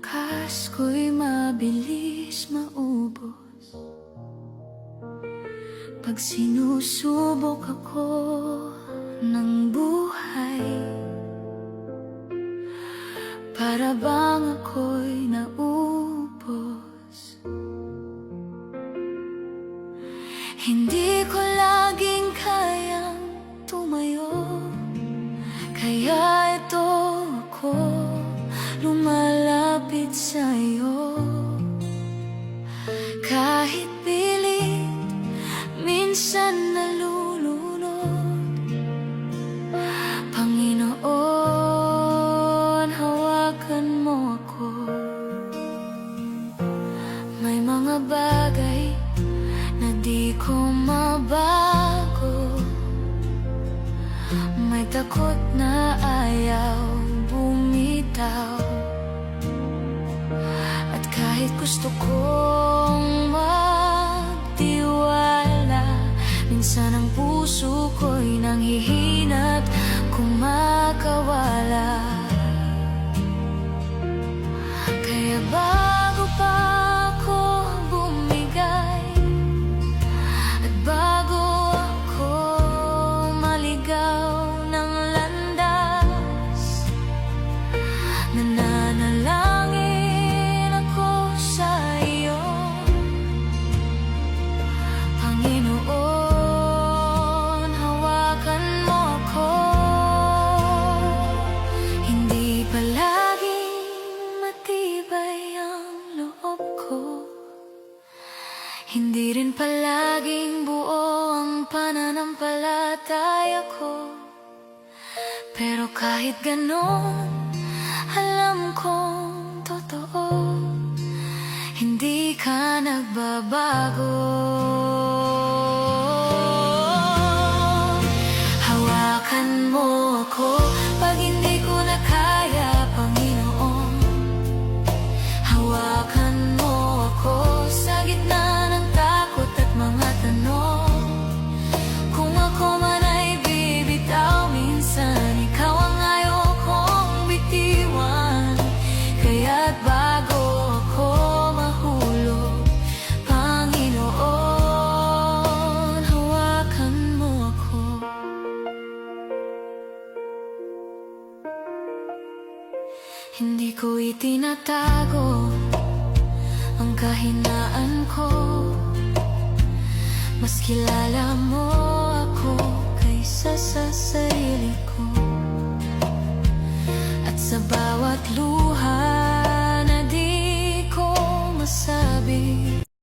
lakas ko'y mabilis maubos pag sinusubok ako ng buhay. Para bang ako'y naubos. Hindi ko laging kayang tumayo, kaya ito ako lumalapit sa'yo. Kahit pilit, minsan nalulunod. Panginoon, hawakan mo ako. May mga bagay na di ko mabago. May takot na ayaw bumitaw. At kahit gusto kong magtiwala, minsan ang puso ko'y nanghihina't kumakawala. Kaya bago pa ako bumigay, at bago ako maligaw ng landas, nananalangin ako sa iyo. Panginoon, hawakan mo ako. Hindi palaging matibay ang loob ko, hindi rin palaging buo ang pananampalataya ko. Pero kahit ganon, alam kong totoo, hindi ka nagbabago. Hawakan mo ako pag hindi ko na kaya, Panginoon. Hawakan mo ako sa gitna ng takot at mga tanong. Kung ako man ay bibitaw minsan, ikaw ang ayaw kong bitiwan. Kaya't bago ako mahulog, Panginoon, hawakan mo ako. Hindi ko itinatago ang kahinaan ko. Mas kilala mo ako kaysa sa sarili ko. At sa bawat luha na di ko masabi,